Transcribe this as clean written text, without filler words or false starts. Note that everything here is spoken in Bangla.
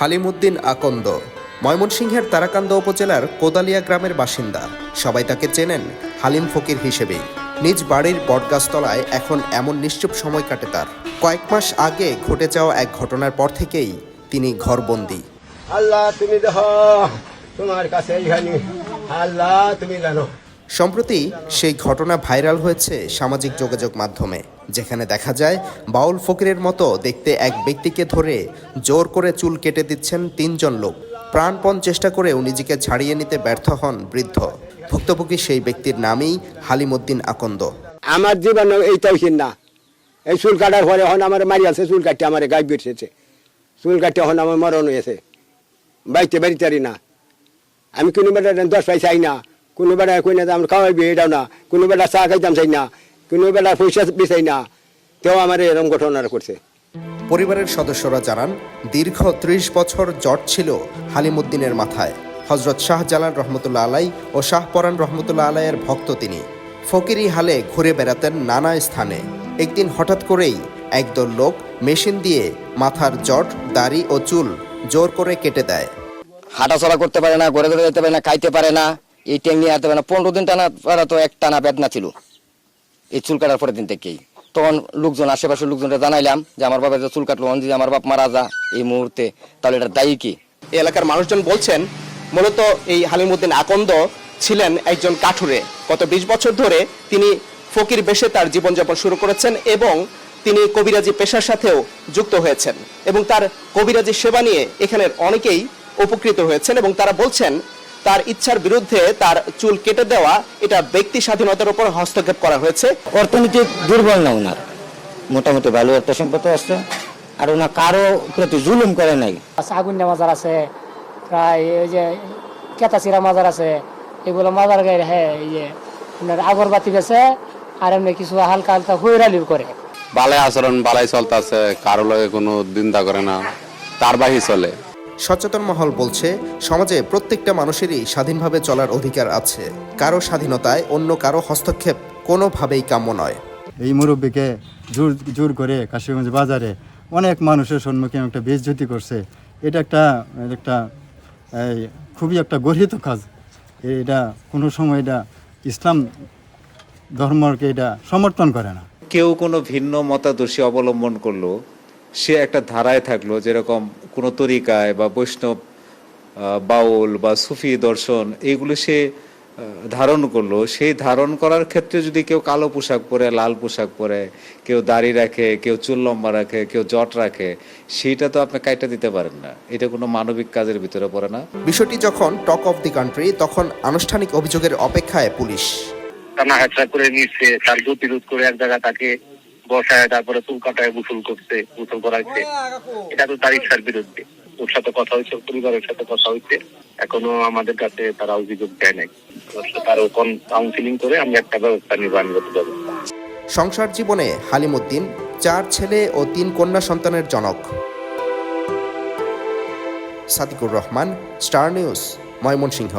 হালিমউদ্দিন আকন্দ ময়মনসিংহের তারাকান্দা উপজেলার কোদালিয়া গ্রামের বাসিন্দা। সবাই তাকে চেনেন হালিম ফকির হিসেবেই। নিজ বাড়ির বটগাছতলায় এখন এমন নিশ্চুপ সময় কাটে তার। কয়েক মাস আগে ঘটে যাওয়া এক ঘটনার পর থেকেই তিনি ঘরবন্দি। আল্লাহ তুমি দেখো, তোমার কাছে আল্লাহ তুমি জানো। সম্প্রতি সেই ঘটনা ভাইরাল হয়েছে সামাজিক যোগাযোগ মাধ্যমে, যেখানে দেখা যায় বাউল ফকিরের মতো দেখতে এক ব্যক্তিকে ধরে জোর করে চুল কেটে দিচ্ছেন তিনজন লোক। প্রাণপণ চেষ্টা করেও নিজেকে ছাড়িয়ে নিতে ব্যর্থ হন বৃদ্ধ। ভুক্তভোগী সেই ব্যক্তির নামই হালিমউদ্দিন আকন্দ। আমার জীবন এইটাও না, এই চুল কাটার পরে এখন আমার মারি আছে, চুল কাটতে আমার গায়ে বেরিয়েছে, চুল কাটতে এখন আমার মরণ হয়েছে, বাড়িতে বাড়িতে না। আমি কোনো বেটা 10 পয়সা চাই না, কোনো বেটা কই না আমার খাওয়াই এটাও না, কোনো বেটা চা খাইতাম চাই না, কোনো বেটা পয়সা বিচাই না, তেও আমার এরকম ঘটনা করছে। পরিবারের সদস্যরা জানান, দীর্ঘ 30 বছর জট ছিল হালিমউদ্দিনের মাথায়। হজরত শাহজালাল রহমতুল্লাহ আলাই ও শাহপরান রহমতুল্লাহ আলাইয়ের ভক্ত তিনি। ফকিরি হালে ঘুরে বেড়াতেন নানা স্থানে। একদিন হঠাৎ করেই একদল লোক মেশিন দিয়ে মাথার জট, দাড়ি ও চুল জোর করে কেটে দেয়। হাঁটাচলা করতে পারে না, ঘরে ঘরে যেতে পারে না, খাইতে পারে না, এই ট্যাং নিয়ে আসতে পারে না। 15 দিন টানা তো এক টানা বেদনা ছিল এই চুল কাটার পরের দিন থেকেই। তখন লোকজন, আশেপাশের লোকজনটা জানাইলাম যে আমার বাবা যে চুল কাটলো, যদি আমার বাপ মারা যা এই মুহূর্তে, তাহলে এটা দায়ী কি? এই এলাকার মানুষজন বলছেন, মূলত এই হালিমউদ্দিন আকন্দ ছিলেন একজন কাঠুরে। গত 20 বছর ধরে তিনি ফকির বেশে তার জীবনযাপন শুরু করেছেন এবং তিনি কবিরাজি পেশার সাথেও যুক্ত হয়েছেন এবং তার কবিরাজি সেবা নিয়ে এখানের অনেকেই উপকৃত হয়েছেন এবং তারা বলছেন তার ইচ্ছার বিরুদ্ধে তার চুল কেটে দেওয়া এটা ব্যক্তি স্বাধীনতার উপর হস্তক্ষেপ করা হয়েছে। অর্থনৈতিক দুর্বল না, ওনার মোটামুটি ভালো একটা সম্পদ আছে, আর ওনার কারো প্রতি জুলুম করে নাই। আগুন্যা মাজার আছে, প্রায় ওই যে কেতাচিরা মাজার আছে, এগুলো মাজার গায়ে এই যে আগরবাতি বেছে আর এমনি কিছু হালকা হালকা হৈরালিও করে। বালাই আচরণ, বালাই চলতেছে, কারো লগে কোনো দিনদা করে না, তার বাহি চলে। সচেতন মহল বলছে, সমাজে প্রত্যেকটা মানুষেরই স্বাধীনভাবে চলার অধিকার আছে। কারো স্বাধীনতায় অন্য কারো হস্তক্ষেপ কোনোভাবেই কাম্য নয়। এই মুরব্বীকে জোর করে কাশিগঞ্জ বাজারে অনেক মানুষের সম্মুখে একটা বেইজ্জতি করছে। এটা একটা খুবই একটা গর্হিত কাজ। এটা কোনো সময় এটা ইসলাম ধর্মকে এটা সমর্থন করে না। কেউ কোনো ভিন্ন মতাদর্শী অবলম্বন করলো, সে একটা ধারায় থাকলো, যেরকম কোনো তরিকায় বা বৈষ্ণব, বাউল বা সুফি দর্শন এইগুলো সে ধারণ করলো। সেই ধারণ করার ক্ষেত্রে যদি কেউ কালো পোশাক পরে, লাল পোশাক পরে, কেউ দাড়ি রাখে, কেউ চুল লম্বা রাখে, কেউ জট রাখে, সেইটা তো আপনি কাইটা দিতে পারেন না। এটা কোনো মানবিক কাজের ভিতরে পড়ে না। বিষয়টি যখন টক অফ দি কান্ট্রি, তখন আনুষ্ঠানিক অভিযোগের অপেক্ষায় পুলিশ। টানা হেঁচড়া করে নিচ্ছে, তার গতিরোধ করে এক জায়গায় তাকে বসায়, তারপরে চুল কাটায় গোসল করাইছে। এটা তো তার ইচ্ছার বিরুদ্ধে। ওর সাথে কথা হয়েছে, পরিবারের সাথে কথা হয়েছে, এখনো আমাদের কাছে তারা অভিযোগ দেয় নাই। তারও কাউন্সিলিং করে আমি একটা ব্যবস্থা নিব, আইনগত ব্যবস্থা। সংসার জীবনে হালিমউদ্দিন 4 ছেলে ও 3 কন্যা সন্তানের জনক। Sadiqur Rahman, star news, Mymensingh.